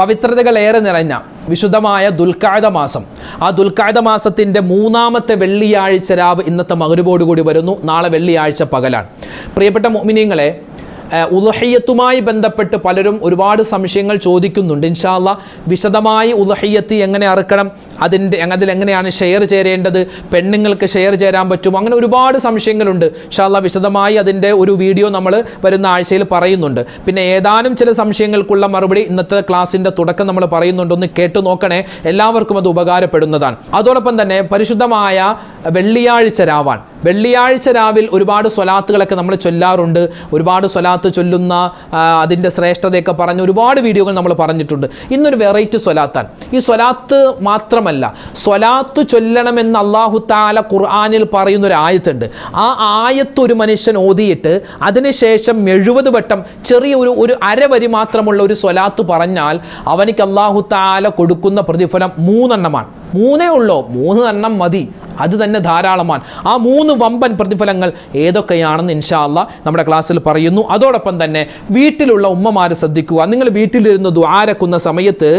പവിത്രതകളേറെ നിറഞ്ഞ വിശുദ്ധമായ ദുൽഖഅദ മാസം, ആ ദുൽഖഅദ മാസത്തിൻ്റെ മൂന്നാമത്തെ വെള്ളിയാഴ്ച രാവ് ഇന്നത്തെ മഗ്‌രിബോടുകൂടി വരുന്നു. നാളെ വെള്ളിയാഴ്ച പകലാണ്. പ്രിയപ്പെട്ട മുഅ്മിനീങ്ങളെ, ഉളുഹിയ്യത്തുമായി ബന്ധപ്പെട്ട് പലരും ഒരുപാട് സംശയങ്ങൾ ചോദിക്കുന്നുണ്ട്. ഇൻഷാ അല്ലാഹ് വിശദമായി ഉളുഹിയ്യത്ത് എങ്ങനെ അറുക്കണം, അതിലെങ്ങനെയാണ് ഷെയർ ചേരേണ്ടത്, പെണ്ണുങ്ങൾക്ക് ഷെയർ ചേരാൻ പറ്റുമോ, അങ്ങനെ ഒരുപാട് സംശയങ്ങളുണ്ട്. ഇൻഷാ അല്ലാഹ് വിശദമായി അതിൻ്റെ ഒരു വീഡിയോ നമ്മൾ വരുന്ന ആഴ്ചയിൽ പറയുന്നുണ്ട്. പിന്നെ ഏതാനും ചില സംശയങ്ങൾക്കുള്ള മറുപടി ഇന്നത്തെ ക്ലാസ്സിൻ്റെ തുടക്കം നമ്മൾ പറയുന്നുണ്ട്. ഒന്ന് കേട്ടു നോക്കണേ, എല്ലാവർക്കും അത് ഉപകാരപ്പെടുന്നതാണ്. അതോടൊപ്പം തന്നെ പരിശുദ്ധമായ വെള്ളിയാഴ്ച രാവാണ്. വെള്ളിയാഴ്ച രാവിൽ ഒരുപാട് സ്വലാത്തുകളൊക്കെ നമ്മൾ ചൊല്ലാറുണ്ട്. ഒരുപാട് സ്വലാത്ത് ചൊല്ലുന്ന അതിൻ്റെ ശ്രേഷ്ഠതയൊക്കെ പറഞ്ഞ് ഒരുപാട് വീഡിയോകൾ നമ്മൾ പറഞ്ഞിട്ടുണ്ട്. ഇന്നൊരു വെറൈറ്റി സ്വലാത്താണ്. ഈ സ്വലാത്ത് മാത്രമല്ല, സ്വലാത്ത് ചൊല്ലണമെന്ന് അല്ലാഹു തആല ഖുർആനിൽ പറയുന്നൊരു ആയത്തുണ്ട്. ആ ആയത്ത് ഒരു മനുഷ്യൻ ഓതിയിട്ട് അതിനുശേഷം 70 വട്ടം ചെറിയ ഒരു അരവരി മാത്രമുള്ള ഒരു സ്വലാത്ത് പറഞ്ഞാൽ അവനിക്ക് അല്ലാഹു തആല കൊടുക്കുന്ന പ്രതിഫലം 3 എണ്ണമാണ്. 3 ഉള്ളോ, 3 എണ്ണം മതി, അത് തന്നെ ധാരാളമാണ്. ആ 3 വമ്പൻ പ്രതിഫലങ്ങൾ ഏതൊക്കെയാണെന്ന് ഇൻഷാ അല്ലാഹ് നമ്മുടെ ക്ലാസ്സിൽ പറയുന്നു. അതോടൊപ്പം തന്നെ വീട്ടിലുള്ള ഉമ്മമാരെ ശ്രദ്ധിക്കുക. നിങ്ങൾ വീട്ടിലിരുന്ന് ദുആരക്കുന്ന സമയത്ത്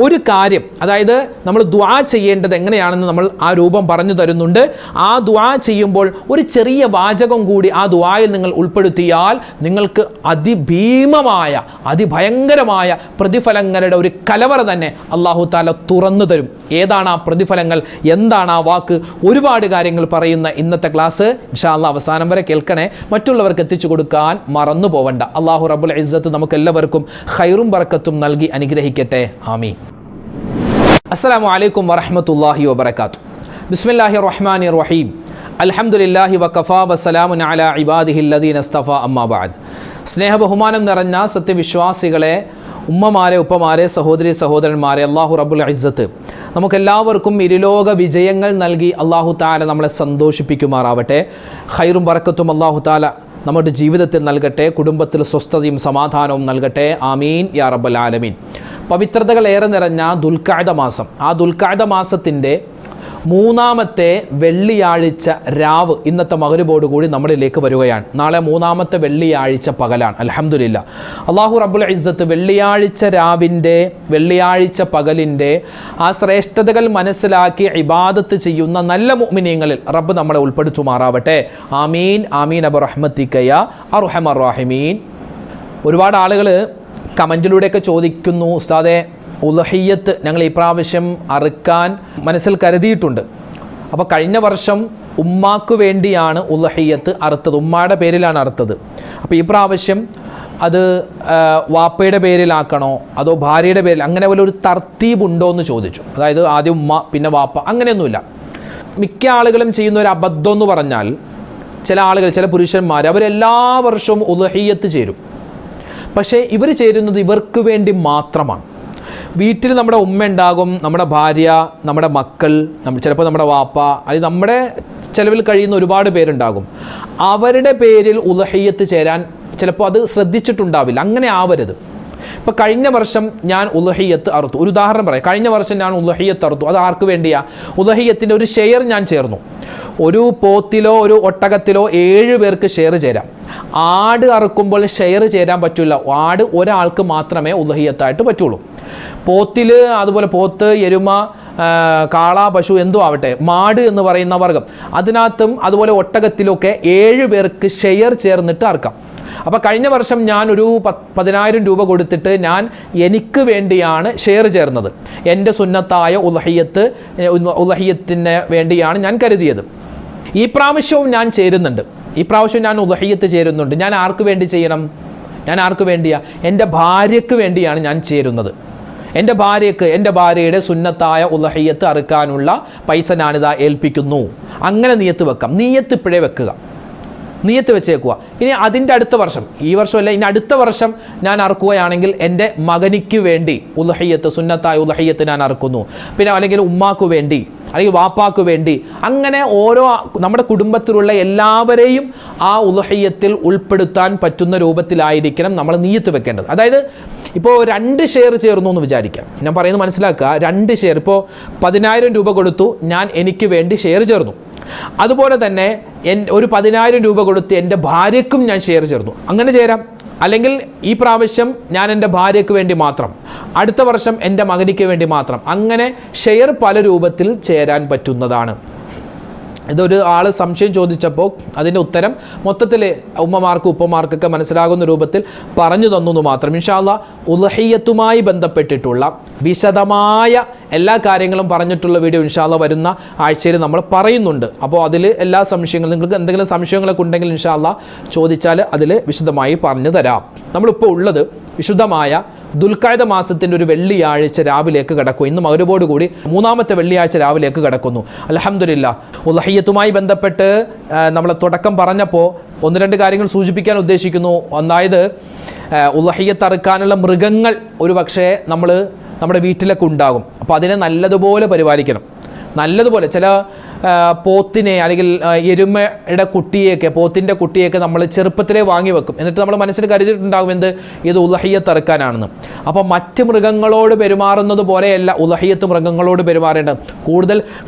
ഒരു കാര്യം, അതായത് നമ്മൾ ദുആ ചെയ്യേണ്ടത് എങ്ങനെയാണെന്ന് നമ്മൾ ആ രൂപം പറഞ്ഞു തരുന്നുണ്ട്. ആ ദുആ ചെയ്യുമ്പോൾ ഒരു ചെറിയ വാചകം കൂടി ആ ദുആയിൽ നിങ്ങൾ ഉൾപ്പെടുത്തിയാൽ നിങ്ങൾക്ക് അതിഭീമമായ അതിഭയങ്കരമായ പ്രതിഫലങ്ങളുടെ ഒരു കലവറ തന്നെ അല്ലാഹു തആല തുറന്നു തരും. ഏതാണ് ആ പ്രതിഫലങ്ങൾ, എന്താണ് ആ വാക്ക്, ഒരുപാട് കാര്യങ്ങൾ പറയുന്ന ഇന്നത്തെ ക്ലാസ് ഇൻഷാ അല്ലാഹ് അവസാനം വരെ കേൾക്കണേ. മറ്റുള്ളവർക്ക് എത്തിച്ചു കൊടുക്കാൻ മറന്നു പോവണ്ട. അല്ലാഹു റബ്ബുൽ ഇസ്സത്ത് നമുക്ക് എല്ലാവർക്കും ഖൈറും ബറക്കത്തും നൽകി അനുഗ്രഹിക്കട്ടെ. ആമീൻ. അസ്സലാമു അലൈക്കും വറഹ്മത്തുള്ളാഹി വബറകാതുഹു. ബിസ്മില്ലാഹിർ റഹ്മാനിർ റഹീം. അൽഹംദുലില്ലാഹി വഖഫാ വസ്സലാമുൻ അലാ ഇബാദിഹിൽ ലദീന ഇസ്തഫാ അമ്മാ ബഅദ്. സ്നേഹ ബഹുമാനം നിറഞ്ഞ സത്യവിശ്വാസികളെ, ഉമ്മമാരെ, ഉപ്പമാരെ, സഹോദരി സഹോദരന്മാരെ, അല്ലാഹു റബ്ബുൽ ഇസ്സത്ത് നമുക്കെല്ലാവർക്കും ഇരുലോക വിജയങ്ങൾ നൽകി അല്ലാഹു തആല നമ്മളെ സന്തോഷിപ്പിക്കുമാറാവട്ടെ. ഖൈറും ബറക്കത്തും അല്ലാഹു തആല നമ്മുടെ ജീവിതത്തിൽ നൽകട്ടെ. കുടുംബത്തിൽ സ്വസ്ഥതയും സമാധാനവും നൽകട്ടെ. ആമീൻ യാ റബ്ബൽ ആലമീൻ. പവിത്രതകൾ ഏറെ നിറഞ്ഞ ദുൽഖഅദ മാസം, ആ ദുൽഖഅദ മാസത്തിൻ്റെ മൂന്നാമത്തെ വെള്ളിയാഴ്ച രാവ് ഇന്നത്തെ മഗ്‌രിബോടുകൂടി നമ്മളിലേക്ക് വരികയാണ്. നാളെ മൂന്നാമത്തെ വെള്ളിയാഴ്ച പകലാണ്. അൽഹംദുലില്ലാ. അല്ലാഹു റബ്ബുൽ ഇസ്സത്ത് വെള്ളിയാഴ്ച രാവിൻ്റെ, വെള്ളിയാഴ്ച പകലിൻ്റെ ആ ശ്രേഷ്ഠതകൾ മനസ്സിലാക്കി ഇബാദത്ത് ചെയ്യുന്ന നല്ല മുഅ്മിനീങ്ങളിൽ റബ്ബ് നമ്മളെ ഉൾപ്പെടുത്തുമാറാവട്ടെ. ആമീൻ ആമീൻ അബ റഹ്മത്തിക യാ അർഹമർ റഹീമീൻ. ഒരുപാട് ആളുകൾ കമൻറ്റിലൂടെയൊക്കെ ചോദിക്കുന്നു, ഉസ്താദേ ഉളുഹിയ്യത്ത് ഞങ്ങൾ ഈ പ്രാവശ്യം അറുക്കാൻ മനസ്സിൽ കരുതിയിട്ടുണ്ട്. അപ്പോൾ കഴിഞ്ഞ വർഷം ഉമ്മാക്ക് വേണ്ടിയാണ് ഉളുഹിയ്യത്ത് അറുത്തത്, ഉമ്മായുടെ പേരിലാണ് അറുത്തത്. അപ്പോൾ ഈ പ്രാവശ്യം അത് വാപ്പയുടെ പേരിലാക്കണോ അതോ ഭാര്യയുടെ പേരിൽ, അങ്ങനെ വല്ല ഒരു തർത്തീബ് ഉണ്ടോ എന്ന് ചോദിച്ചു. അതായത് ആദ്യം ഉമ്മ പിന്നെ വാപ്പ, അങ്ങനെയൊന്നുമില്ല. മിക്ക ആളുകളും ചെയ്യുന്ന ഒരു അബദ്ധം എന്ന് പറഞ്ഞാൽ, ചില ആളുകൾ, ചില പുരുഷന്മാർ അവരെല്ലാ വർഷവും ഉളുഹിയ്യത്ത് ചേരും. പക്ഷേ ഇവർ ചേരുന്നത് ഇവർക്ക് വേണ്ടി മാത്രമാണ്. വീട്ടിൽ നമ്മുടെ ഉമ്മ ഉണ്ടാകും, നമ്മുടെ ഭാര്യ, നമ്മുടെ മക്കൾ, ചിലപ്പോൾ നമ്മുടെ വാപ്പ, അല്ലെങ്കിൽ നമ്മുടെ ചിലവിൽ കഴിയുന്ന ഒരുപാട് പേരുണ്ടാകും. അവരുടെ പേരിൽ ഉളുഹിയ്യത്ത് ചേരാൻ ചിലപ്പോൾ അത് ശ്രദ്ധിച്ചിട്ടുണ്ടാവില്ല. അങ്ങനെ ആവരുത്. ഇപ്പോൾ കഴിഞ്ഞ വർഷം ഞാൻ ഉളുഹിയ്യത്ത് അറുത്തു, ഒരു ഉദാഹരണം പറയാം. കഴിഞ്ഞ വർഷം ഞാൻ ഉളുഹിയ്യത്ത് അറുത്തു. അത് ആർക്ക് വേണ്ടിയാ? ഉളുഹിയ്യത്തിൻ്റെ ഒരു ഷെയർ ഞാൻ ചേർന്നു. ഒരു പോത്തിലോ ഒരു ഒട്ടകത്തിലോ 7 പേർക്ക് ഷെയർ ചേരാം. ആട് അറുക്കുമ്പോൾ ഷെയർ ചേരാൻ പറ്റില്ല. ആട് ഒരാൾക്ക് മാത്രമേ ഉളുഹിയ്യത്തായിട്ട് പറ്റുള്ളൂ. പോത്തിൽ, അതുപോലെ പോത്ത്, എരുമ, കാള, പശു, എന്തോ ആവട്ടെ, മാട് എന്ന് പറയുന്ന വർഗം, അതിനകത്തും അതുപോലെ ഒട്ടകത്തിലൊക്കെ 7 പേർക്ക് ഷെയർ ചേർന്നിട്ട് അറുക്കാം. അപ്പോൾ കഴിഞ്ഞ വർഷം ഞാൻ ഒരു 10,000 രൂപ കൊടുത്തിട്ട് ഞാൻ എനിക്ക് വേണ്ടിയാണ് ഷെയർ ചേർന്നത്. എൻ്റെ സുന്നത്തായ ഉളുഹിയ്യത്തിന് വേണ്ടിയാണ് ഞാൻ കരുതിയത്. ഈ പ്രാവശ്യവും ഞാൻ ചേരുന്നുണ്ട്. ഈ പ്രാവശ്യം ഞാൻ ഉളുഹിയ്യത്ത് ചേരുന്നുണ്ട്. ഞാൻ ആർക്ക് വേണ്ടി ചെയ്യണം? ഞാൻ ആർക്ക് വേണ്ടിയാണ്? എൻ്റെ ഭാര്യയ്ക്ക് വേണ്ടിയാണ് ഞാൻ ചേരുന്നത്. എൻ്റെ ഭാര്യയ്ക്ക്, എൻ്റെ ഭാര്യയുടെ സുന്നത്തായ ഉളുഹിയ്യത്ത് അറുക്കാനുള്ള പൈസ ഞാനിതാ ഏൽപ്പിക്കുന്നു. അങ്ങനെ നിയത്ത് വെക്കാം. നിയത്ത് ഇപ്പോഴേ വെക്കുക, നിയത്ത് വെച്ചേക്കുക. ഇനി അതിൻ്റെ അടുത്ത വർഷം, ഈ വർഷമല്ല, ഇനി അടുത്ത വർഷം ഞാൻ അറുക്കുകയാണെങ്കിൽ എൻ്റെ മകനിക്ക് വേണ്ടി ഉളുഹിയ്യത്ത്, സുന്നത്തായ ഉളുഹിയ്യത്ത് ഞാൻ അറുക്കുന്നു. പിന്നെ അല്ലെങ്കിൽ ഉമ്മാക്ക് വേണ്ടി, അല്ലെങ്കിൽ വാപ്പാക്ക് വേണ്ടി, അങ്ങനെ ഓരോ നമ്മുടെ കുടുംബത്തിലുള്ള എല്ലാവരെയും ആ ഉളുഹിയ്യത്തിൽ ഉൾപ്പെടുത്താൻ പറ്റുന്ന രൂപത്തിലായിരിക്കണം നമ്മൾ നിയത്ത് വെക്കേണ്ടത്. അതായത് ഇപ്പോൾ 2 ഷെയർ ചേർന്നു എന്ന് വിചാരിക്കാം. ഞാൻ പറയുന്നത് മനസ്സിലാക്കുക. 2 ഷെയർ, ഇപ്പോൾ 10,000 രൂപ കൊടുത്തു, ഞാൻ എനിക്ക് വേണ്ടി ഷെയർ ചേർന്നു. അതുപോലെ തന്നെ ഒരു 10,000 രൂപ കൊടുത്ത് എൻ്റെ ഭാര്യയ്ക്കും ഞാൻ ഷെയർ ചേർന്നു. അങ്ങനെ ചേരാം. അല്ലെങ്കിൽ ഈ പ്രാവശ്യം ഞാൻ എൻ്റെ ഭാര്യയ്ക്ക് വേണ്ടി മാത്രം, അടുത്ത വർഷം എൻ്റെ മകനിക്ക് വേണ്ടി മാത്രം, അങ്ങനെ ഷെയർ പല രൂപത്തിൽ ചേരാൻ പറ്റുന്നതാണ്. ഇതൊരു ആൾ സംശയം ചോദിച്ചപ്പോൾ അതിൻ്റെ ഉത്തരം മൊത്തത്തിൽ ഉമ്മമാർക്കും ഉപ്പമാർക്കൊക്കെ മനസ്സിലാകുന്ന രൂപത്തിൽ പറഞ്ഞു തന്നു മാത്രം. ഇൻഷാ അല്ലാഹ് ഉദ്ഹിയ്യത്തുമായി ബന്ധപ്പെട്ടിട്ടുള്ള വിശദമായ എല്ലാ കാര്യങ്ങളും പറഞ്ഞിട്ടുള്ള വീഡിയോ ഇൻഷാ അല്ലാഹ് വരുന്ന ആഴ്ചയിൽ നമ്മൾ പറയുന്നുണ്ട്. അപ്പോൾ അതിൽ എല്ലാ സംശയങ്ങളും, നിങ്ങൾക്ക് എന്തെങ്കിലും സംശയങ്ങളൊക്കെ ഉണ്ടെങ്കിൽ ഇൻഷാ അല്ലാഹ് ചോദിച്ചാൽ അതിൽ വിശദമായി പറഞ്ഞു തരാം. നമ്മളിപ്പോൾ ഉള്ളത് വിശുദ്ധമായ ദുൽഖഅദ മാസത്തിൻ്റെ ഒരു വെള്ളിയാഴ്ച രാവിലേക്ക് കടക്കും. ഇന്ന് മഗ്‌രിബോട് കൂടി മൂന്നാമത്തെ വെള്ളിയാഴ്ച രാവിലേക്ക് കടക്കുന്നു. അൽഹംദുലില്ലാഹ്. ഉദ്ഹിയ്യത്തുമായി ബന്ധപ്പെട്ട് നമ്മൾ തുടക്കം പറഞ്ഞപ്പോൾ ഒന്ന് രണ്ട് കാര്യങ്ങൾ സൂചിപ്പിക്കാൻ ഉദ്ദേശിക്കുന്നു. ഒന്നായത് ഉദ്ഹിയ്യത്ത് അറുക്കാനുള്ള മൃഗങ്ങൾ ഒരു പക്ഷേ നമ്മുടെ വീട്ടിലൊക്കെ ഉണ്ടാകും. അപ്പോൾ അതിനെ നല്ലതുപോലെ പരിപാലിക്കണം. നല്ലതുപോലെ ചില പോത്തിനെ അല്ലെങ്കിൽ എരുമയുടെ കുട്ടിയൊക്കെ, പോത്തിൻ്റെ കുട്ടിയൊക്കെ നമ്മൾ ചെറുപ്പത്തിലേ വാങ്ങി വെക്കും. എന്നിട്ട് നമ്മൾ മനസ്സിൽ കരുതിയിട്ടുണ്ടാകും ഇത് ഉദ്ഹിയ്യത്ത് അറുക്കാനാണെന്ന്. അപ്പോൾ മറ്റ് മൃഗങ്ങളോട് പെരുമാറുന്നത് പോലെയല്ല ഉദ്ഹിയ്യത്ത് മൃഗങ്ങളോട് പെരുമാറേണ്ടത്. കൂടുതൽ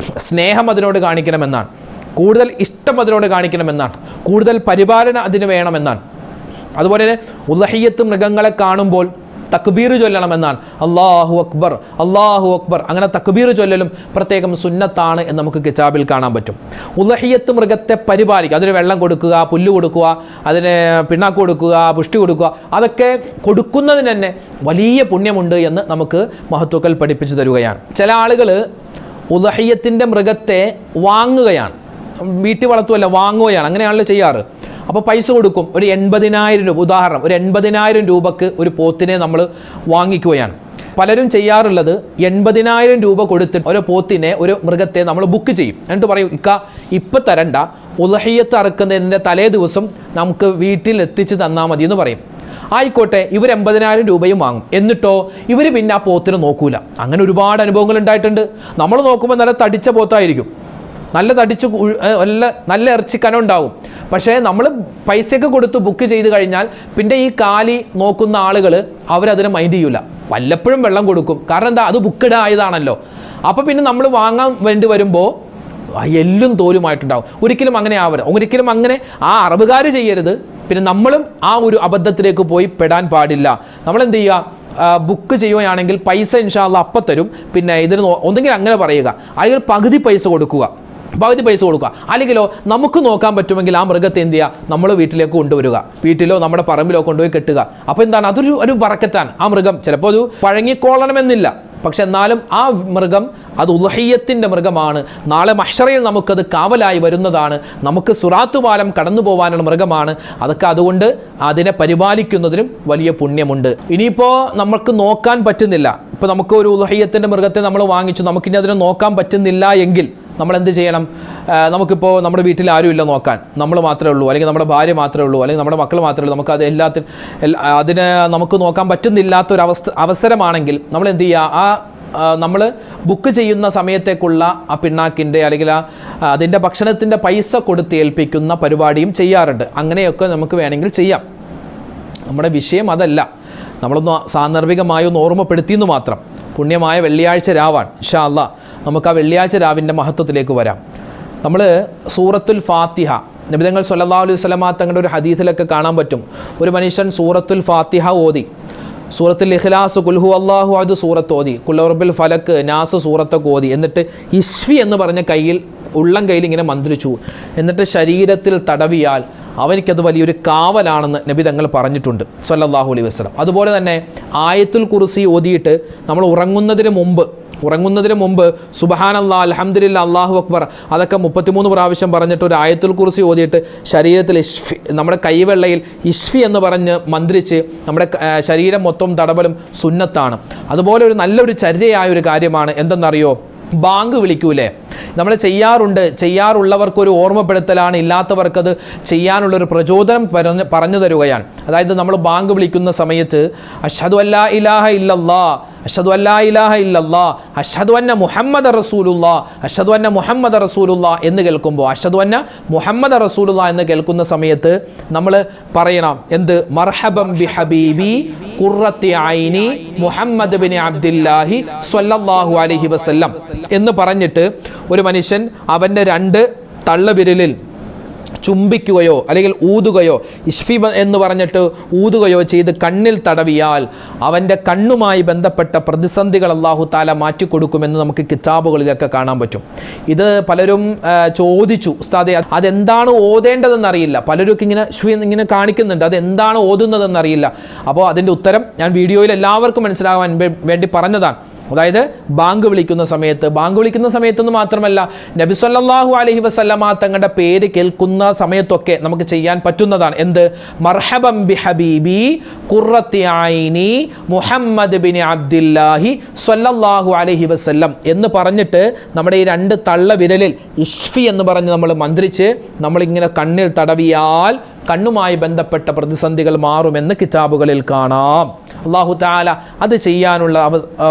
സ്നേഹം അതിനോട് കാണിക്കണമെന്നാണ്, കൂടുതൽ ഇഷ്ടം അതിനോട് കാണിക്കണമെന്നാണ്, കൂടുതൽ പരിപാലന അതിന് വേണമെന്നാണ്. അതുപോലെ തന്നെ ഉദ്ഹിയ്യത്ത് മൃഗങ്ങളെ കാണുമ്പോൾ തക്ബീർ ചൊല്ലണമെന്നാണ്. അല്ലാഹു അക്ബർ, അല്ലാഹു അക്ബർ, അങ്ങനെ തക്ബീർ ചൊല്ലലും പ്രത്യേകം സുന്നത്താണ് എന്ന് നമുക്ക് കിതാബിൽ കാണാൻ പറ്റും. ഉദ്ഹിയ്യത്ത് മൃഗത്തെ പരിപാലിക്കുക, അതിന് വെള്ളം കൊടുക്കുക, പുല്ല് കൊടുക്കുക, അതിന് പിണ്ണാക്ക് കൊടുക്കുക, പുഷ്ടി കൊടുക്കുക, അതൊക്കെ കൊടുക്കുന്നതിന് തന്നെ വലിയ പുണ്യമുണ്ട് എന്ന് നമുക്ക് മഹത്തുക്കൾ പഠിപ്പിച്ചു തരുകയാണ്. ചില ആളുകൾ ഉദ്ഹിയ്യത്തിൻ്റെ മൃഗത്തെ വാങ്ങുകയാണ്, വീട്ടിൽ വളർത്തുമല്ല, വാങ്ങുകയാണ്. അങ്ങനെയാണല്ലോ ചെയ്യാറ്. അപ്പോൾ പൈസ കൊടുക്കും. ഒരു 80,000 രൂപ, ഉദാഹരണം, ഒരു 80,000 രൂപക്ക് ഒരു പോത്തിനെ നമ്മൾ വാങ്ങിക്കുകയാണ്. പലരും ചെയ്യാറുള്ളത് 80,000 രൂപ കൊടുത്തിട്ട് ഒരു പോത്തിനെ, ഒരു മൃഗത്തെ നമ്മൾ ബുക്ക് ചെയ്യും. എന്നിട്ട് പറയും, ഇപ്പം തരണ്ട, ഉദ്ഹിയ്യത്ത് അറുക്കുന്നതിൻ്റെ തലേ ദിവസം നമുക്ക് വീട്ടിൽ എത്തിച്ച് തന്നാൽ മതി എന്ന് പറയും. ആയിക്കോട്ടെ, ഇവർ 80,000 രൂപയും വാങ്ങും. എന്നിട്ടോ ഇവർ പിന്നെ ആ പോത്തിനെ നോക്കൂല. അങ്ങനെ ഒരുപാട് അനുഭവങ്ങൾ ഉണ്ടായിട്ടുണ്ട്. നമ്മൾ നോക്കുമ്പോൾ നല്ല തടിച്ച പോത്തായിരിക്കും, നല്ല തടിച്ച് നല്ല ഇറച്ചിക്കനം ഉണ്ടാവും. പക്ഷേ നമ്മൾ പൈസയൊക്കെ കൊടുത്ത് ബുക്ക് ചെയ്ത് കഴിഞ്ഞാൽ പിന്നെ ഈ കാലി നോക്കുന്ന ആളുകൾ അവരതിനെ മൈൻഡ് ചെയ്യൂല. വല്ലപ്പോഴും വെള്ളം കൊടുക്കും. കാരണം എന്താ, അത് ബുക്കഡ് ആയതാണല്ലോ. അപ്പോൾ പിന്നെ നമ്മൾ വാങ്ങാൻ വേണ്ടി വരുമ്പോൾ എല്ലും തോലുമായിട്ടുണ്ടാവും. ഒരിക്കലും അങ്ങനെ ആവരുത്. ഒരിക്കലും അങ്ങനെ ആ അറബുകാർ ചെയ്യരുത്. പിന്നെ നമ്മളും ആ ഒരു അബദ്ധത്തിലേക്ക് പോയി പെടാൻ പാടില്ല. നമ്മളെന്ത് ചെയ്യുക, ബുക്ക് ചെയ്യുകയാണെങ്കിൽ പൈസ ഇൻഷാ അല്ലാഹ് അപ്പം തരും. പിന്നെ ഇതിന് ഒന്നെങ്കിൽ അങ്ങനെ പറയുക, അല്ലെങ്കിൽ പകുതി പൈസ കൊടുക്കുക, അല്ലെങ്കിലോ നമുക്ക് നോക്കാൻ പറ്റുമെങ്കിൽ ആ മൃഗത്തെ എന്ത് ചെയ്യുക, നമ്മൾ വീട്ടിലേക്ക് കൊണ്ടുവരിക, വീട്ടിലോ നമ്മുടെ പറമ്പിലോ കൊണ്ടുപോയി കെട്ടുക. അപ്പോൾ എന്താണ്, അതൊരു ബറക്കത്താണ്. ആ മൃഗം ചിലപ്പോൾ അത് പഴങ്ങിക്കോളണമെന്നില്ല, പക്ഷെ എന്നാലും ആ മൃഗം അത് ഉദ്ഹിയ്യത്തിൻ്റെ മൃഗമാണ്. നാളെ മഹ്ശറയിൽ നമുക്കത് കാവലായി വരുന്നതാണ്. നമുക്ക് സുറാത്ത് പാലം കടന്നു പോകാനുള്ള മൃഗമാണ്. അതൊക്കെ അതുകൊണ്ട് അതിനെ പരിപാലിക്കുന്നതിനും വലിയ പുണ്യമുണ്ട്. ഇനിയിപ്പോൾ നമുക്ക് നോക്കാൻ പറ്റുന്നില്ല, ഇപ്പോൾ നമുക്ക് ഒരു ഉദ്ഹിയ്യത്തിൻ്റെ മൃഗത്തെ നമ്മൾ വാങ്ങിച്ചു, നമുക്കിനി അതിനെ നോക്കാൻ പറ്റുന്നില്ല എങ്കിൽ നമ്മൾ എന്ത് ചെയ്യണം? നമുക്കിപ്പോൾ നമ്മുടെ വീട്ടിൽ ആരുമില്ല നോക്കാൻ, നമ്മൾ മാത്രമേ ഉള്ളൂ, അല്ലെങ്കിൽ നമ്മുടെ ഭാര്യ മാത്രമേ ഉള്ളൂ, അല്ലെങ്കിൽ നമ്മുടെ മക്കൾ മാത്രമേ ഉള്ളൂ, നമുക്ക് അത് അതിനെ നമുക്ക് നോക്കാൻ പറ്റുന്നില്ലാത്തൊരു അവസരമാണെങ്കിൽ നമ്മൾ എന്ത് ചെയ്യുക, നമ്മൾ ബുക്ക് ചെയ്യുന്ന സമയത്തേക്കുള്ള ആ പിണ്ണാക്കിൻ്റെ അല്ലെങ്കിൽ അതിൻ്റെ ഭക്ഷണത്തിൻ്റെ പൈസ കൊടുത്ത് ഏൽപ്പിക്കുന്ന പരിപാടിയും ചെയ്യാറുണ്ട്. അങ്ങനെയൊക്കെ നമുക്ക് വേണമെങ്കിൽ ചെയ്യാം. നമ്മുടെ വിഷയം അതല്ല, നമ്മളൊന്ന് സാന്ദർഭികമായി ഒന്ന് ഓർമ്മപ്പെടുത്തിയെന്ന് മാത്രം. പുണ്യമായ വെള്ളിയാഴ്ച രാവാണ്. ഇൻഷാ അല്ലാഹ് നമുക്ക് ആ വെള്ളിയാഴ്ച രാവിൻ്റെ മഹത്വത്തിലേക്ക് വരാം. നമ്മൾ സൂറത്തുൽ ഫാത്തിഹ, നബി തങ്ങൾ സ്വല്ലല്ലാഹു അലൈഹി വസല്ലമ തങ്ങളുടെ ഒരു ഹദീസിലൊക്കെ കാണാൻ പറ്റും, ഒരു മനുഷ്യൻ സൂറത്തുൽ ഫാത്തിഹ ഓതി, സൂറത്തുൽ ഇഖ്ലാസ്, ഖുൽ ഹുവല്ലാഹു അഹദ് സൂറത്ത് ഓതി, ഖുൽ റബ്ബിൽ ഫലക്ക്, നാസ് സൂറത്തൊക്കെ ഓതി, എന്നിട്ട് ഇശ്വി എന്ന് പറഞ്ഞ ഉള്ളം കയ്യിൽ ഇങ്ങനെ മന്ത്രിച്ചു, എന്നിട്ട് ശരീരത്തിൽ തടവിയാൽ അവനിക്കത് വലിയൊരു കാവലാണെന്ന് നബി തങ്ങൾ പറഞ്ഞിട്ടുണ്ട് സ്വല്ലല്ലാഹു അലൈഹി വസല്ലം. അതുപോലെ തന്നെ ആയത്തുൽ കുർസി ഓതിയിട്ട് നമ്മൾ ഉറങ്ങുന്നതിന് മുമ്പ് സുബ്ഹാനല്ലാഹ്, അൽഹംദുലില്ലാഹ്, അല്ലാഹു അക്ബർ അതൊക്കെ 33 പ്രാവശ്യം പറഞ്ഞിട്ട് ഒരു ആയത്തുൽ കുർസി ഓതിയിട്ട് ശരീരത്തിൽ നമ്മുടെ കൈവെള്ളയിൽ ഇശ്ഫി എന്ന് പറഞ്ഞ് മന്ത്രിച്ച് നമ്മുടെ ശരീരം മൊത്തം തടവലും സുന്നത്താണ്. അതുപോലെ ഒരു നല്ലൊരു ചര്യയായ ഒരു കാര്യമാണ് എന്തെന്നറിയോ, ബാങ്ക് വിളിക്കൂലേ, നമ്മൾ ചെയ്യാറുള്ളവർക്കൊരു ഓർമ്മപ്പെടുത്തലാണ്, ഇല്ലാത്തവർക്കത് ചെയ്യാനുള്ളൊരു പ്രചോദനം പറഞ്ഞു തരുകയാണ്. അതായത് നമ്മൾ ബാങ്ക് വിളിക്കുന്ന സമയത്ത് അഷ്ഹദു അല്ലാ ഇലാഹ ഇല്ലല്ലാഹ്, അഷ്ഹദു അല്ലാ ഇലാഹ ഇല്ലല്ലാഹ്, അഷ്ഹദു അന്ന മുഹമ്മദ റസൂലുള്ളാഹ്, അഷ്ഹദു അന്ന മുഹമ്മദ റസൂലുള്ളാഹ് എന്ന് കേൾക്കുമ്പോൾ, അഷ്ഹദു അന്ന മുഹമ്മദ റസൂലുള്ളാഹ് എന്ന് കേൾക്കുന്ന സമയത്ത് നമ്മൾ പറയണം എന്ത്, മർഹബൻ ബി ഹബീബി ഖുർറത്തി ഐനി മുഹമ്മദ് ബിൻ അബ്ദുല്ലാഹി സ്വല്ലല്ലാഹു അലൈഹി വസല്ലം എന്ന് പറഞ്ഞിട്ട് ഒരു മനുഷ്യൻ അവൻ്റെ 2 തള്ളവിരലിൽ ചുംബിക്കുകയോ അല്ലെങ്കിൽ ഊതുകയോ ഇഷ്ഫി എന്ന് പറഞ്ഞിട്ട് ഊതുകയോ ചെയ്ത് കണ്ണിൽ തടവിയാൽ അവൻ്റെ കണ്ണുമായി ബന്ധപ്പെട്ട പ്രതിസന്ധികൾ അല്ലാഹു തആല മാറ്റിക്കൊടുക്കുമെന്ന് നമുക്ക് കിതാബുകളിലൊക്കെ കാണാൻ പറ്റും. ഇത് പലരും ചോദിച്ചു, ഉസ്താദേ അതെന്താണ് ഓതേണ്ടതെന്നറിയില്ല. പലരും ഇങ്ങനെ കാണിക്കുന്നുണ്ട്, അതെന്താണ് ഓതുന്നതെന്നറിയില്ല. അപ്പോൾ അതിൻ്റെ ഉത്തരം ഞാൻ വീഡിയോയിൽ എല്ലാവർക്കും മനസ്സിലാകാൻ വേണ്ടി പറഞ്ഞതാണ്. അതായത് ബാങ്ക് വിളിക്കുന്ന സമയത്തെന്ന് മാത്രമല്ല, നബി സല്ലല്ലാഹു അലൈഹി വസല്ലമ തങ്ങളുടെ പേര് കേൾക്കുന്ന സമയത്തൊക്കെ നമുക്ക് ചെയ്യാൻ പറ്റുന്നതാണ്. എന്ത്? മർഹബൻ ബി ഹബീബി ഖുർറത്തി ഐനി മുഹമ്മദ് ബിൻ അബ്ദില്ലാഹി സല്ലല്ലാഹു അലൈഹി വസല്ലം എന്ന് പറഞ്ഞിട്ട് നമ്മുടെ ഈ 2 തള്ള വിരലിൽ ഇഷ്ഫി എന്ന് പറഞ്ഞ് നമ്മൾ മന്ത്രിച്ച് നമ്മളിങ്ങനെ കണ്ണിൽ തടവിയാൽ കണ്ണുമായി ബന്ധപ്പെട്ട പ്രതിസന്ധികൾ മാറുമെന്ന് കിതാബുകളിൽ കാണാം. അല്ലാഹു തആല അത് ചെയ്യാനുള്ള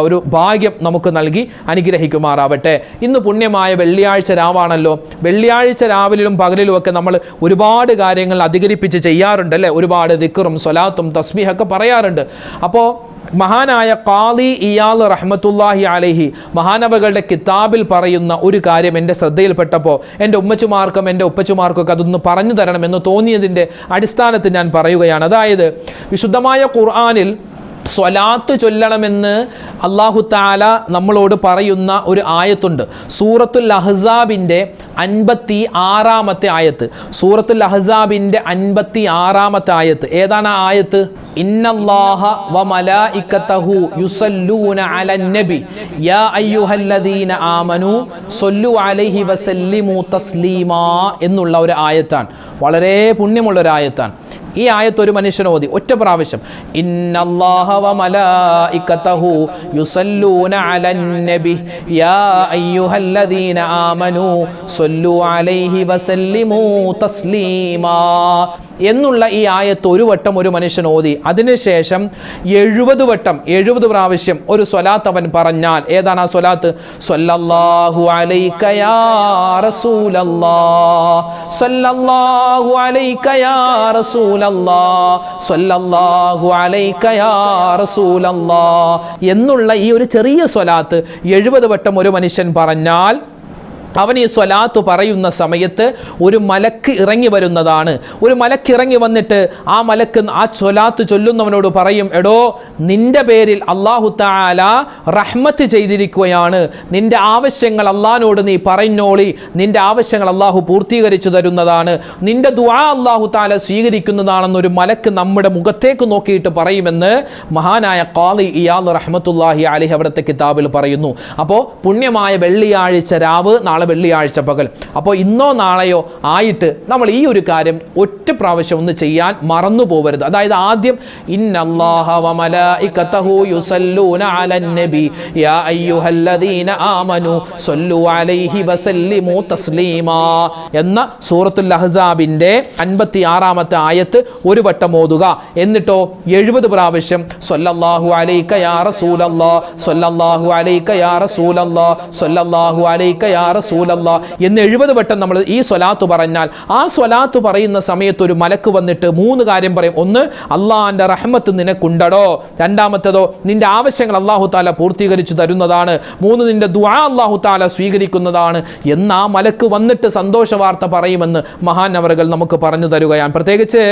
ഒരു ഭാഗ്യം നമുക്ക് നൽകി അനുഗ്രഹിക്കുമാറാവട്ടെ. ഇന്ന് പുണ്യമായ വെള്ളിയാഴ്ച രാവാണല്ലോ. വെള്ളിയാഴ്ച രാവിലും പകലിലും ഒക്കെ നമ്മൾ ഒരുപാട് കാര്യങ്ങൾ അധികരിപ്പിച്ച് ചെയ്യാറുണ്ട് അല്ലേ? ഒരുപാട് ദിക്റും സ്വലാത്തും തസ്ബീഹൊക്കെ പറയാറുണ്ട്. അപ്പോൾ മഹാനായ ഖാദി ഇയാൽ റഹ്മത്തുള്ളാഹി അലൈഹി മഹാനവകളുടെ കിതാബിൽ പറയുന്ന ഒരു കാര്യം എൻ്റെ ശ്രദ്ധയിൽപ്പെട്ടപ്പോൾ എൻ്റെ ഉമ്മച്ചുമാർക്കും എൻ്റെ ഉപ്പച്ചുമാർക്കൊക്കെ അതൊന്ന് പറഞ്ഞു തരണമെന്ന് തോന്നിയതിൻ്റെ അടിസ്ഥാനത്തിൽ ഞാൻ പറയുകയാണ്. അതായത് വിശുദ്ധമായ ഖുർആനിൽ സ്വലാത്ത് ചൊല്ലണമെന്ന് അല്ലാഹു തആല നമ്മളോട് പറയുന്ന ഒരു ആയത്തുണ്ട്. സൂറത്തുൽ അഹ്സാബിൻ്റെ 56-ാമത്തെ ആയത്ത്. സൂറത്തുൽ അഹ്സാബിൻ്റെ 56-ാമത്തെ ആയത്ത്. ഏതാണ് ആ ആയത്ത്? ഇന്നല്ലാഹ വ മലായികതഹു യുസല്ലൂന അലൻ നബി യാ അയ്യുഹല്ലദീന ആമനു സ്വല്ലു അലൈഹി വസല്ലിമു തസ്ലീമാ എന്നുള്ള ഒരു ആയത്താണ്. വളരെ പുണ്യമുള്ള ഒരു ആയത്താണ്. ഈ ആയത്ത് ഒരു മനുഷ്യൻ ഓതി ഒറ്റ പ്രാവശ്യം, ഇന്നല്ലാഹ വ മലായികതഹു യുസല്ലൂന അലൻ നബി യാ അയ്യുഹല്ലദീന ആമനു സ്വല്ലു അലൈഹി വസല്ലിമു തസ്ലീമാ എന്നുള്ള ഈ ആയത്ത് ഒരു വട്ടം ഒരു മനുഷ്യൻ ഓതി അതിനുശേഷം 70 വട്ടം 70 പ്രാവശ്യം ഒരു സ്വലാത്ത് അവൻ പറഞ്ഞാൽ, ഏതാണ് ആ സ്വലാത്ത്? സ്വല്ലല്ലാഹു അലൈക യാ റസൂലല്ലാഹ്, സ്വല്ലല്ലാഹു അലൈക യാ റസൂലല്ലാഹ്, സ്വല്ലല്ലാഹു അലൈക യാ റസൂലല്ലാഹ് എന്നുള്ള ഈ ഒരു ചെറിയ സ്വലാത്ത് 70 വട്ടം ഒരു മനുഷ്യൻ പറഞ്ഞാൽ അവൻ ഈ സ്വലാത്ത് പറയുന്ന സമയത്ത് ഒരു മലക്ക് ഇറങ്ങി വരുന്നതാണ്. ഒരു മലക്ക് ഇറങ്ങി വന്നിട്ട് ആ മലക്ക് ആ സ്വലാത്ത് ചൊല്ലുന്നവനോട് പറയും, എടോ നിന്റെ പേരിൽ അല്ലാഹു തആല റഹ്മത്ത് ചെയ്തിരിക്കുകയാണ്, നിന്റെ ആവശ്യങ്ങൾ അല്ലാഹുവിനോട് നീ പറഞ്ഞോളി, നിന്റെ ആവശ്യങ്ങൾ അല്ലാഹു പൂർത്തീകരിച്ചു തരുന്നതാണ്, നിന്റെ ദുആ അല്ലാഹു തആല സ്വീകരിക്കുന്നതാണെന്നൊരു മലക്ക് നമ്മുടെ മുഖത്തേക്ക് നോക്കിയിട്ട് പറയുമെന്ന് മഹാനായ ഖാദി ഇയാൽ റഹ്മത്തുള്ളാഹി അലൈഹി അവിടുത്തെ കിതാബിൽ പറയുന്നു. അപ്പോൾ പുണ്യമായ വെള്ളിയാഴ്ച രാവ്, നാളെ വെള്ളിയാഴ്ച പകൽ. അപ്പോൾ ഇന്നോ നാളെയോ ആയിട്ട് നമ്മൾ ഈ ഒരു കാര്യം ഒറ്റ പ്രാവശ്യം ഒന്ന് ചെയ്യാൻ മറന്നു പോകരുത്. അതായത് ആദ്യം ഇന്നല്ലാഹ വ മലായികതഹു യുസല്ലൂന അലൻ നബി യാ അയ്യുഹല്ലദീന ആമനു സ്വല്ലു അലൈഹി വസല്ലിമു തസ്ലീമാ എന്ന സൂറത്തുൽ അഹ്സാബിന്റെ 56-ാമത്തെ ആയത്ത് ഒരു വട്ടം ഓതുക. എന്നിട്ടോ 70 പ്രാവശ്യം സ്വല്ലല്ലാഹു അലൈക യാ റസൂലല്ലാഹ്, സ്വല്ലല്ലാഹു അലൈക യാ റസൂലല്ലാഹ്, സ്വല്ലല്ലാഹു അലൈക യാ എന്ന് 70 വട്ടം നമ്മൾ ഈ സ്വലാത്ത് പറഞ്ഞാൽ ആ സ്വലാത്ത് പറയുന്ന സമയത്ത് ഒരു മലക്ക് വന്നിട്ട് 3 കാര്യം പറയും. ഒന്ന്, അള്ളാഹുവിന്റെ റഹ്മത്ത് നിനക്കുണ്ടോ. രണ്ടാമത്തേതോ, നിന്റെ ആവശ്യങ്ങൾ അല്ലാഹു തആല പൂർത്തീകരിച്ചു തരുന്നതാണ്. 3, നിന്റെ ദുആ അല്ലാഹു തആല സ്വീകരിക്കുന്നതാണ് എന്ന് ആ മലക്ക് വന്നിട്ട് സന്തോഷ വാർത്ത പറയുമെന്ന് മഹാനവറുകൾ നമുക്ക് പറഞ്ഞു തരുകയാണ്. പ്രത്യേകിച്ച്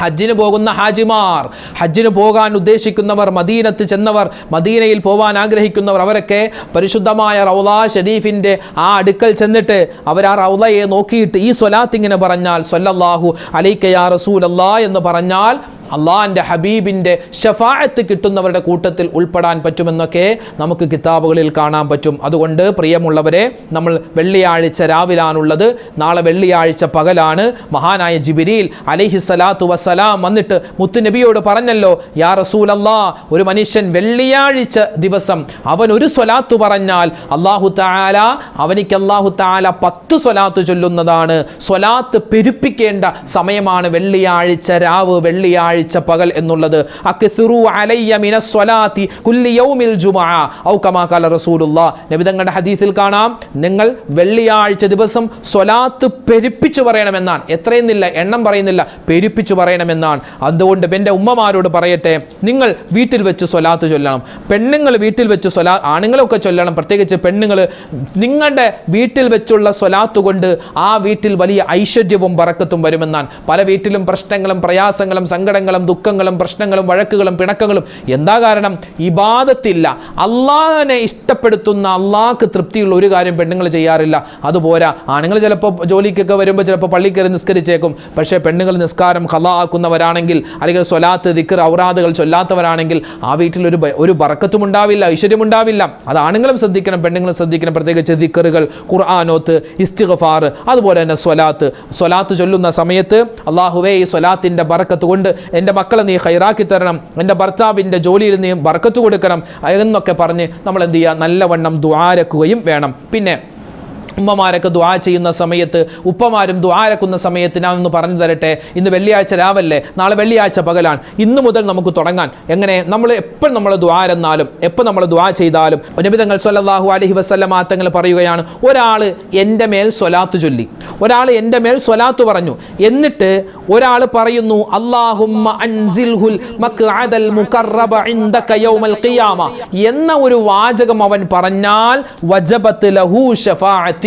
ഹജ്ജിന് പോകുന്ന ഹാജിമാർ, ഹജ്ജിന് പോകാൻ ഉദ്ദേശിക്കുന്നവർ, മദീനത്ത് ചെന്നവർ, മദീനയിൽ പോകാൻ ആഗ്രഹിക്കുന്നവർ, അവരൊക്കെ പരിശുദ്ധമായ റൗള ഷരീഫിൻ്റെ ആ അടുക്കൽ ചെന്നിട്ട് അവർ ആ റൗളയെ നോക്കിയിട്ട് ഈ സ്വലാത്ത് ഇങ്ങനെ പറഞ്ഞാൽ, സ്വല്ലല്ലാഹു അലൈക യാ റസൂലല്ലാഹ് എന്ന് പറഞ്ഞാൽ അള്ളാഹിൻ്റെ ഹബീബിൻ്റെ ഷഫാഅത്ത് കിട്ടുന്നവരുടെ കൂട്ടത്തിൽ ഉൾപ്പെടാൻ പറ്റുമെന്നൊക്കെ നമുക്ക് കിതാബുകളിൽ കാണാൻ പറ്റും. അതുകൊണ്ട് പ്രിയമുള്ളവരെ, നമ്മൾ വെള്ളിയാഴ്ച രാവിലാണുള്ളത്, നാളെ വെള്ളിയാഴ്ച പകലാണ്. മഹാനായ ജിബ്രീൽ അലൈഹിസ്സലാത്തു വസ്സലാം വന്നിട്ട് മുത്തുനബിയോട് പറഞ്ഞല്ലോ, യാ റസൂലല്ലാഹ്, ഒരു മനുഷ്യൻ വെള്ളിയാഴ്ച ദിവസം അവൻ ഒരു സ്വലാത്ത് പറഞ്ഞാൽ അല്ലാഹു തആല അവനിക്ക് അല്ലാഹു തആല 10 സ്വലാത്ത് ചൊല്ലുന്നതാണ്. സ്വലാത്ത് പെരുപ്പിക്കേണ്ട സമയമാണ് വെള്ളിയാഴ്ച രാവ്, വെള്ളിയാഴ്ച വെള്ളിയാഴ്ച പകൽ എന്നുള്ളത്. അക്സിറു അലയ്യ മിനസ് സ്വലാത്തി കുല്ലി യൗമിൽ ജുമുഅ ഔ കമാ ഖാല റസൂലുള്ളാഹ്. നബി തങ്ങളുടെ ഹദീസിൽ കാണാം, നിങ്ങൾ വെള്ളിയാഴ്ച ദിവസം സ്വലാത്ത് പെരുപ്പിച്ചു പറയണമെന്നാണ്. എത്രയെന്നില്ല, എണ്ണം പറയുന്നില്ല, പെരുപ്പിച്ചു പറയണമെന്നാണ്. അതുകൊണ്ട് എൻ്റെ ഉമ്മമാരോട് പറയട്ടെ, നിങ്ങൾ വീട്ടിൽ വെച്ച് സ്വലാത്ത് ചൊല്ലണം. പെണ്ണുങ്ങൾ വീട്ടിൽ വെച്ച് ആണുങ്ങളൊക്കെ ചൊല്ലണം, പ്രത്യേകിച്ച് പെണ്ണുങ്ങൾ. നിങ്ങളുടെ വീട്ടിൽ വെച്ചുള്ള സ്വലാത്ത് കൊണ്ട് ആ വീട്ടിൽ വലിയ ഐശ്വര്യവും ബറക്കത്തും വരുമെന്നാണ്. പല വീട്ടിലും പ്രശ്നങ്ങളും പ്രയാസങ്ങളും സങ്കടങ്ങളും ദുഃഖങ്ങളും പ്രശ്നങ്ങളും വഴക്കുകളും പിണക്കങ്ങളും. എന്താ കാരണം? ഇബാദത്തില്ല. അള്ളാഹിനെ ഇഷ്ടപ്പെടുത്തുന്ന, അള്ളാഹ്ക്ക് തൃപ്തിയുള്ള ഒരു കാര്യം പെണ്ണുങ്ങൾ ചെയ്യാറില്ല. അതുപോരാ, ആണുങ്ങൾ ചിലപ്പോൾ ജോലിക്കൊക്കെ വരുമ്പോൾ ചിലപ്പോൾ പള്ളിയിൽ കയറി നിസ്കരിച്ചേക്കും. പക്ഷേ പെണ്ണുങ്ങൾ നിസ്കാരം ഖളാ ആക്കുന്നവരാണെങ്കിൽ, അല്ലെങ്കിൽ സ്വലാത്ത് ദിക്ർ ഔറാദുകൾ ചൊല്ലാത്തവരാണെങ്കിൽ ആ വീട്ടിൽ ഒരു ബറക്കത്തും ഉണ്ടാവില്ല, ഐശ്വര്യം ഉണ്ടാവില്ല. അത് ആണുങ്ങളും ശ്രദ്ധിക്കണം, പെണ്ണുങ്ങളും ശ്രദ്ധിക്കണം. പ്രത്യേകിച്ച് ദിക്റുകൾ, ഖുർആനോത്ത്, ഇസ്തിഗ്ഫാർ, അതുപോലെ തന്നെ സ്വലാത്ത് ചൊല്ലുന്ന സമയത്ത് അല്ലാഹുവേ ഈ സ്വലാത്തിന്റെ ബറക്കത്ത് കൊണ്ട് എൻ്റെ മക്കളെ നീ ഖൈറാക്കി തരണം, എൻ്റെ ഭർത്താവിൻ്റെ ജോലിയിൽ നീ ബറക്കത്ത് കൊടുക്കണം എന്നൊക്കെ പറഞ്ഞ് നമ്മൾ എന്ത് ചെയ്യുക, നല്ലവണ്ണം ദുആരക്കുകയും വേണം. പിന്നെ ഉമ്മമാരൊക്കെ ദുആ ചെയ്യുന്ന സമയത്ത്, ഉപ്പമാരും ദുആരക്കുന്ന സമയത്ത് ഞാൻ ഒന്ന് പറഞ്ഞു തരട്ടെ. ഇന്ന് വെള്ളിയാഴ്ച രാവല്ലേ, നാളെ വെള്ളിയാഴ്ച പകലാണ്. ഇന്ന് മുതൽ നമുക്ക് തുടങ്ങാൻ. എങ്ങനെ? നമ്മൾ എപ്പോൾ നമ്മൾ ദുആരെന്നാലും എപ്പോൾ നമ്മൾ ദുആ ചെയ്താലും നബി തങ്ങൾ സ്വല്ലല്ലാഹു അലൈഹി വസല്ലമ തങ്ങൾ പറയുകയാണ്, ഒരാൾ എൻ്റെ മേൽ സ്വലാത്ത് ചൊല്ലി, ഒരാൾ എൻ്റെ മേൽ സ്വലാത്ത് പറഞ്ഞു, എന്നിട്ട് ഒരാൾ പറയുന്നു അല്ലാഹുമ്മ അൻസിൽഹുൽ മഖ്അദൽ മുഖറബ ഇൻദക യൗമൽ ഖിയാമ എന്ന ഒരു വാചകം അവൻ പറഞ്ഞാൽ വജബത് ലഹു ശഫാഅത്ത്,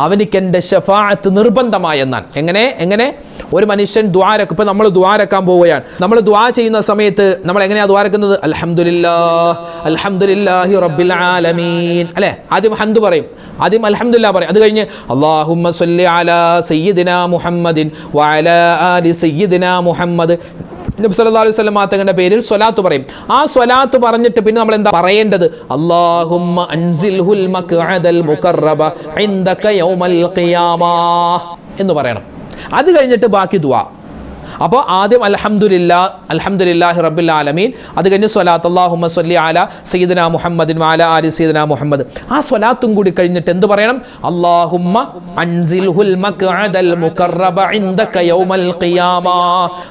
അവനിക്ക് എൻ്റെ ശഫാഅത്ത് നിർബന്ധമായെന്നാണ്. എങ്ങനെ ഒരു മനുഷ്യൻ ദുആരക്ക്, ഇപ്പൊ നമ്മൾ ദുആരക്കാൻ പോവുകയാണ്, നമ്മൾ ദുആ ചെയ്യുന്ന സമയത്ത് നമ്മൾ എങ്ങനെയാ ദുആരക്കുന്നത്? അൽഹംദുലില്ലാഹി റബ്ബിൽ ആലമീൻ അല്ലേ? ആദ്യം ഹംദ് പറയും, ആദ്യം അൽഹംദുലില്ലാഹ് പറയും. അത് കഴിഞ്ഞ് അല്ലാഹുമ്മ സ്വല്ലി അലാ സയ്യിദിനാ മുഹമ്മദിൻ വഅലാ ആലി സയ്യിദിനാ മുഹമ്മദ്, നബി സല്ലല്ലാഹു അലൈഹി വസല്ലം തങ്ങളുടെ പേരിൽ സ്വലാത്ത് പറയും. ആ സ്വലാത്ത് പറഞ്ഞിട്ട് പിന്നെ നമ്മൾ എന്താ പറയേണ്ടത്? അല്ലാഹുമ്മ അൻസിൽഹുൽ മഖ്അദൽ മുഖറബ ഇൻദക യൗമൽ ഖിയാമ എന്ന് പറയണം. അത് കഴിഞ്ഞിട്ട് ബാക്കി ദുആ. അപ്പോൾ ആദ്യം അൽഹംദുലില്ലാഹി റബ്ബിൽ ആലമീൻ, അത് കഴിഞ്ഞ് സ്വലാത്ത് അല്ലാഹുമ്മ സ്വല്ലി അലാ സയ്യിദിനാ മുഹമ്മദിൻ വഅലാ ആലി സയ്യിദിനാ മുഹമ്മദ്. ആ സ്വലാത്തും കൂടി കഴിഞ്ഞിട്ട് എന്ത് പറയണം? അല്ലാഹുമ്മ അൻസിൽഹുൽ മഖ്അദൽ മുഖറബ ഇൻദക യൗമൽ ഖിയാമ,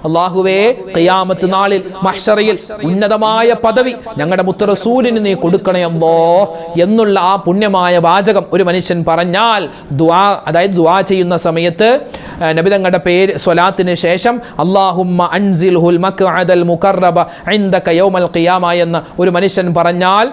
അല്ലാഹുവേ ഖിയാമത്ത് നാളിൽ മഹ്ശറയിൽ ഉന്നതമായ പദവി ഞങ്ങളുടെ മുത്ത് റസൂലിന് നീ കൊടുക്കണേ അല്ലാഹ് എന്നുള്ള ആ പുണ്യമായ വാചകം ഒരു മനുഷ്യൻ പറഞ്ഞാൽ ദുആ, അതായത് ദുആ ചെയ്യുന്ന സമയത്ത് നബി തങ്ങളുടെ പേര് സ്വലാത്തിന് ശേഷം അല്ലാഹുമ്മ അൻസിൽഹുൽ മഖ്അദൽ മുഖറബ ഇൻദക യൗമൽ ഖിയാമ എന്ന ഒരു മനുഷ്യൻ പറഞ്ഞാൽ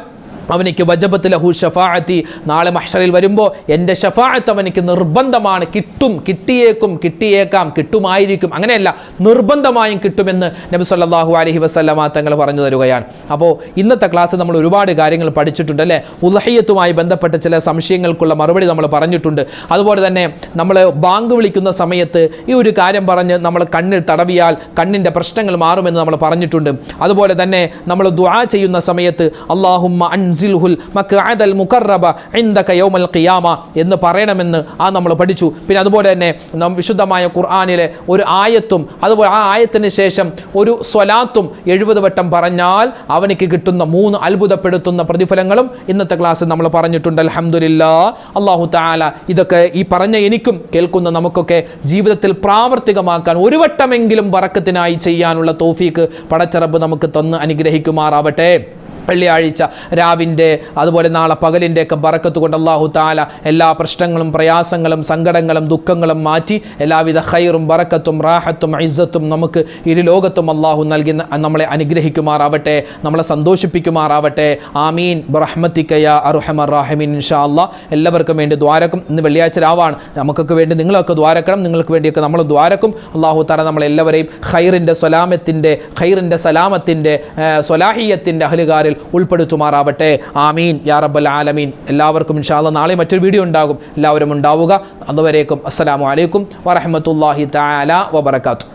അവനിക്ക് വജബത്ത് ലഹു ഷഫാഅത്തി, നാളെ മഹ്ശറിൽ വരുമ്പോൾ എൻ്റെ ഷഫാഅത്ത് അവനിക്ക് നിർബന്ധമാണ്. കിട്ടും, കിട്ടിയേക്കാം, കിട്ടുമായിരിക്കും, അങ്ങനെയല്ല, നിർബന്ധമായും കിട്ടുമെന്ന് നബി സല്ലല്ലാഹു അലൈഹി വസല്ലമ തങ്ങൾ പറഞ്ഞു തരുകയാണ്. അപ്പോൾ ഇന്നത്തെ ക്ലാസ് നമ്മൾ ഒരുപാട് കാര്യങ്ങൾ പഠിച്ചിട്ടുണ്ട് അല്ലേ? ഉളഹിയ്യത്തുമായി ബന്ധപ്പെട്ട ചില സംശയങ്ങൾക്കുള്ള മറുപടി നമ്മൾ പറഞ്ഞിട്ടുണ്ട്. അതുപോലെ തന്നെ നമ്മൾ ബാങ്ക് വിളിക്കുന്ന സമയത്ത് ഈ ഒരു കാര്യം പറഞ്ഞ് നമ്മൾ കണ്ണിൽ തടവിയാൽ കണ്ണിൻ്റെ പ്രശ്നങ്ങൾ മാറുമെന്ന് നമ്മൾ പറഞ്ഞിട്ടുണ്ട്. അതുപോലെ തന്നെ നമ്മൾ ദുആ ചെയ്യുന്ന സമയത്ത് അല്ലാഹുമ്മ അൻസിൽഹുൽ മഖ്അദൽ മുഖറബ ഇൻദക യൗമൽ ഖിയാമ എന്ന് പറയണമെന്ന് നമ്മൾ പഠിച്ചു. പിന്നെ അതുപോലെ തന്നെ വിശുദ്ധമായ ഖുർആനിലെ ഒരു ആയത്തും അതുപോലെ ആ ആയത്തിന് ശേഷം ഒരു സ്വലാത്തും 70 വട്ടം പറഞ്ഞാൽ അവനിക്ക് കിട്ടുന്ന 3 അത്ഭുതപ്പെടുത്തുന്ന പ്രതിഫലങ്ങളും ഇന്നത്തെ ക്ലാസ്സിൽ നമ്മൾ പറഞ്ഞിട്ടുണ്ട്. അൽഹംദുലില്ലാഹ്. അല്ലാഹു തആല ഇതൊക്കെ ഈ പറഞ്ഞ എനിക്കും കേൾക്കുന്ന നമുക്കൊക്കെ ജീവിതത്തിൽ പ്രാവർത്തികമാക്കാൻ ഒരു വട്ടമെങ്കിലും ബറക്കത്തിനായി ചെയ്യാനുള്ള തൗഫീക്ക് പടച്ചറബ് നമുക്ക് തന്ന് അനുഗ്രഹിക്കുമാറാവട്ടെ. വെള്ളിയാഴ്ച രാവിൻ്റെ അതുപോലെ നാളെ പകലിൻ്റെ ഒക്കെ ബറക്കത്ത് കൊണ്ട് അല്ലാഹു തആല എല്ലാ പ്രശ്നങ്ങളും പ്രയാസങ്ങളും സങ്കടങ്ങളും ദുഃഖങ്ങളും മാറ്റി എല്ലാവിധ ഖൈറും ബറക്കത്തും റാഹത്തും ഇസ്സത്തും നമുക്ക് ഇരു ലോകത്തും അല്ലാഹു നൽകി നമ്മളെ അനുഗ്രഹിക്കുമാറാവട്ടെ, നമ്മളെ സന്തോഷിപ്പിക്കുമാറാവട്ടെ. ആമീൻ ബിറഹ്മതിക യാ അർഹമർ റഹീമീൻ. ഇൻഷാ അല്ലാഹ് എല്ലാവർക്കും വേണ്ടി ദ്വാരക്കും. ഇന്ന് വെള്ളിയാഴ്ച രാവാണ്, നമുക്കൊക്കെ വേണ്ടി നിങ്ങളൊക്കെ ദ്വാരക്കണം, നിങ്ങൾക്ക് വേണ്ടിയൊക്കെ നമ്മൾ ദ്വാരക്കും. അല്ലാഹു തആല നമ്മളെല്ലാവരെയും ഖൈറിൻ്റെ സലാമത്തിൻ്റെ സ്വലാഹിയത്തിൻ്റെ അഹ്ലുകാരിൽ ഉൾപ്പെടുത്തുമാറാവട്ടെ. ആമീൻ യാ റബ്ബൽ ആലമീൻ. എല്ലാവർക്കും ഇൻഷാ അല്ലാഹ് നാളെ മറ്റൊരു വീഡിയോ ഉണ്ടാകും. എല്ലാവരും ഉണ്ടാവുക. അതുവരേക്കും അസ്സലാമു അലൈക്കും വറഹ്മത്തുള്ളാഹി തആല വബറകാതുഹു.